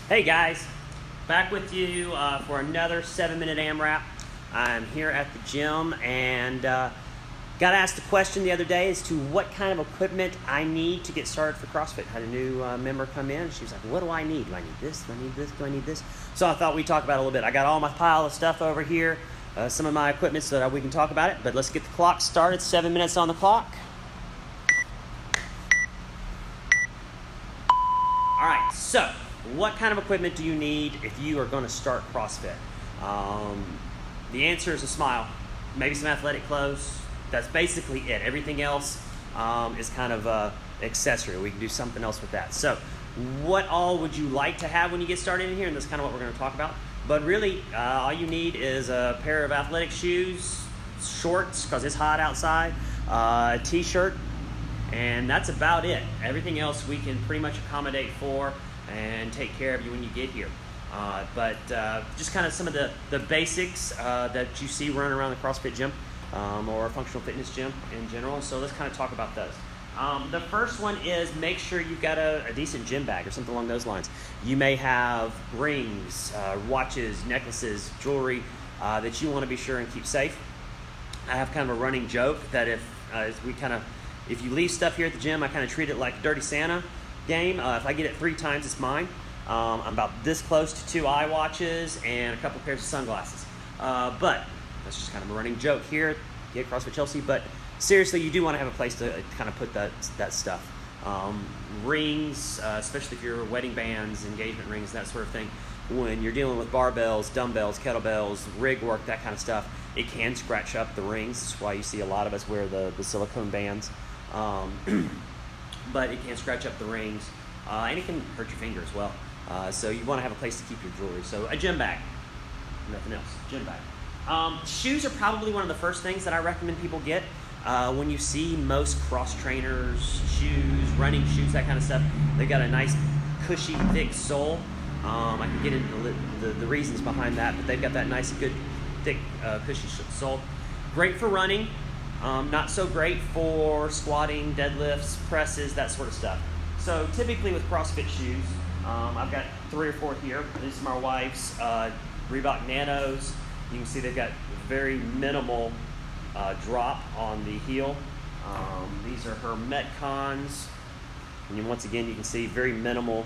Hey guys, back with you for another 7-minute AMRAP. I'm here at the gym and got asked a question the other day as to what kind of equipment I need to get started for CrossFit. Had a new member come in. She was like, what do I need? Do I need this? Do I need this? Do I need this? So I thought we'd talk about it a little bit. I got all my pile of stuff over here, some of my equipment so that we can talk about it. But let's get the clock started. 7 minutes on the clock. All right, so what kind of equipment do you need if you are going to start CrossFit? The answer is a smile, maybe some athletic clothes. That's basically it. Everything else is kind of accessory. We can do something else with that. So what all would you like to have when you get started in here? And that's kind of what we're going to talk about. But really, all you need is a pair of athletic shoes, shorts, because it's hot outside, a t-shirt, and that's about it. Everything else we can pretty much accommodate for and take care of you when you get here. But just kind of some of the basics that you see running around the CrossFit gym or a functional fitness gym in general. So let's kind of talk about those. The first one is make sure you've got a decent gym bag or something along those lines. You may have rings, watches, necklaces, jewelry that you want to be sure and keep safe. I have kind of a running joke that if you leave stuff here at the gym, I kind of treat it like a Dirty Santa game. If I get it 3 times, it's mine. I'm about this close to 2 eye watches and a couple pairs of sunglasses. But that's just kind of a running joke here at CrossFit Chelsea. But seriously, you do want to have a place to kind of put that stuff. Rings, especially if you're wedding bands, engagement rings, that sort of thing. When you're dealing with barbells, dumbbells, kettlebells, rig work, that kind of stuff, it can scratch up the rings. That's why you see a lot of us wear the silicone bands. But it can scratch up the rings, and it can hurt your finger as well. So you want to have a place to keep your jewelry. So a gym bag, nothing else, gym bag. Shoes are probably one of the first things that I recommend people get. When you see most cross trainers, shoes, running shoes, that kind of stuff, they've got a nice cushy, thick sole. I can get into the reasons behind that, but they've got that nice, good, thick, cushy sole. Great for running. Not so great for squatting, deadlifts, presses, that sort of stuff. So typically with CrossFit shoes, I've got 3 or 4 here. These are my wife's Reebok Nanos. You can see they've got very minimal drop on the heel. These are her Metcons. And once again, you can see very minimal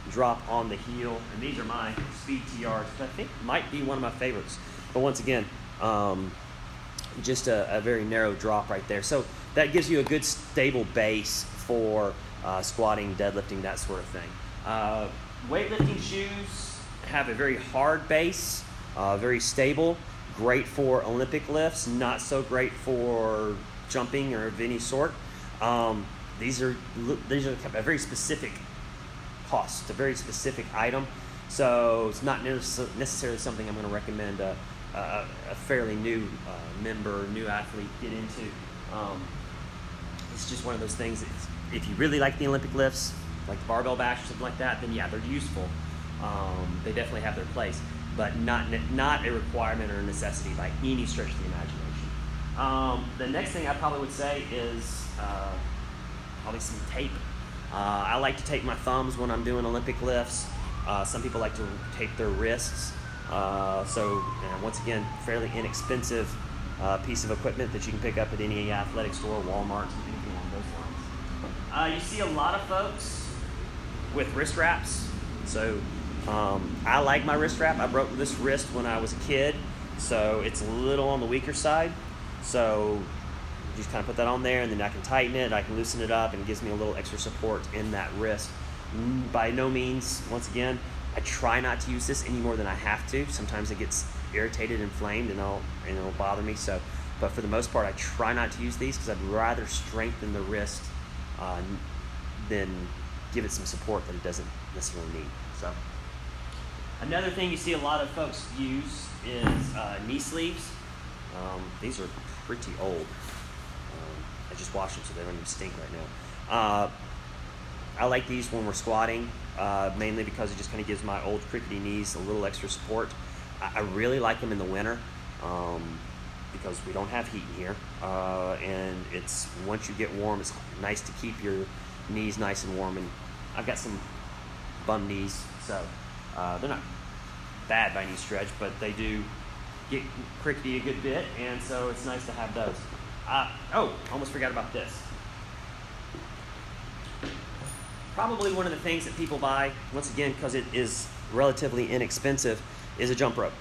drop on the heel. And these are my Speed TRs, which I think might be one of my favorites. But once again, just a very narrow drop right there. So that gives you a good stable base for squatting, deadlifting, that sort of thing. Weightlifting shoes have a very hard base, very stable, great for Olympic lifts, not so great for jumping or of any sort. These are a very specific cost, a very specific item. So it's not necessarily something I'm going to recommend a fairly new member, new athlete get into. It's just one of those things. If you really like the Olympic lifts, like the barbell bash or something like that, then yeah, they're useful. They definitely have their place, but not a requirement or a necessity by any stretch of the imagination. The next thing I probably would say is probably some tape. I like to tape my thumbs when I'm doing Olympic lifts. Some people like to tape their wrists. So once again, fairly inexpensive piece of equipment that you can pick up at any athletic store, Walmart, anything along those lines. You see a lot of folks with wrist wraps. So I like my wrist wrap. I broke this wrist when I was a kid, so it's a little on the weaker side. So you just kind of put that on there, and then I can tighten it, I can loosen it up, and it gives me a little extra support in that wrist. By no means, once again, I try not to use this any more than I have to. Sometimes it gets irritated, inflamed, and it'll bother me. So, but for the most part, I try not to use these because I'd rather strengthen the wrist than give it some support that it doesn't necessarily need. So, another thing you see a lot of folks use is knee sleeves. These are pretty old. I just washed them so they don't even stink right now. I like these when we're squatting, mainly because it just kind of gives my old crickety knees a little extra support. I really like them in the winter because we don't have heat in here, and it's once you get warm, it's nice to keep your knees nice and warm. And I've got some bum knees, So they're not bad by any stretch, but they do get crickety a good bit, and so it's nice to have those. Almost forgot about this. Probably one of the things that people buy, once again, because it is relatively inexpensive, is a jump rope.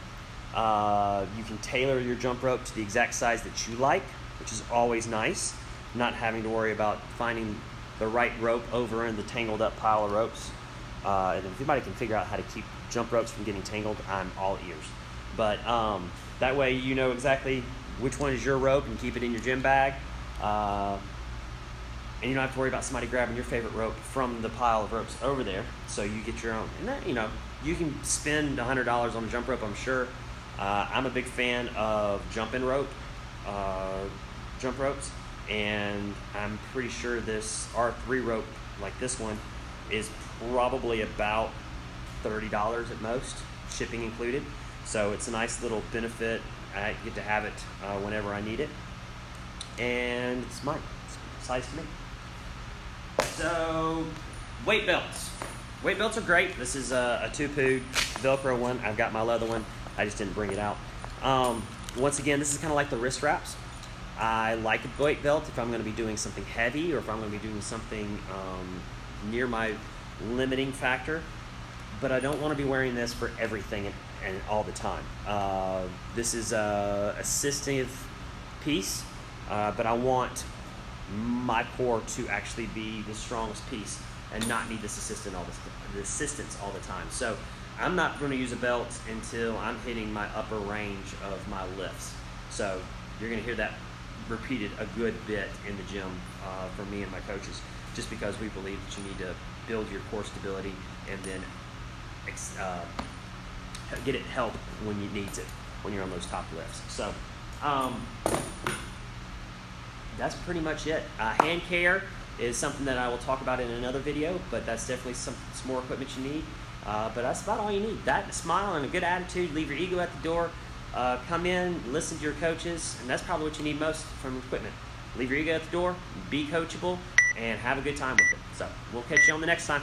You can tailor your jump rope to the exact size that you like, which is always nice. Not having to worry about finding the right rope over in the tangled up pile of ropes. And if anybody can figure out how to keep jump ropes from getting tangled, I'm all ears. But that way you know exactly which one is your rope and keep it in your gym bag. And you don't have to worry about somebody grabbing your favorite rope from the pile of ropes over there. So you get your own. And that, you can spend $100 on a jump rope, I'm sure. I'm a big fan of jump ropes. And I'm pretty sure this R3 rope, like this one, is probably about $30 at most, shipping included. So it's a nice little benefit. I get to have it whenever I need it. And it's mine. It's size to me. So, weight belts. Weight belts are great. This is a 2-pood Velcro one. I've got my leather one. I just didn't bring it out. Once again, this is kind of like the wrist wraps. I like a weight belt if I'm going to be doing something heavy or if I'm going to be doing something near my limiting factor. But I don't want to be wearing this for everything and all the time. This is a assistive piece, but I want my core to actually be the strongest piece and not need this assistance all the time. So I'm not going to use a belt until I'm hitting my upper range of my lifts. So you're going to hear that repeated a good bit in the gym for me and my coaches, just because we believe that you need to build your core stability and then get it help when you needs it when you're on those top lifts. So that's pretty much it. Hand care is something that I will talk about in another video, but that's definitely some more equipment you need. But that's about all you need. That, a smile, and a good attitude. Leave your ego at the door. Come in, listen to your coaches, and that's probably what you need most from equipment. Leave your ego at the door, be coachable, and have a good time with it. So we'll catch you on the next time.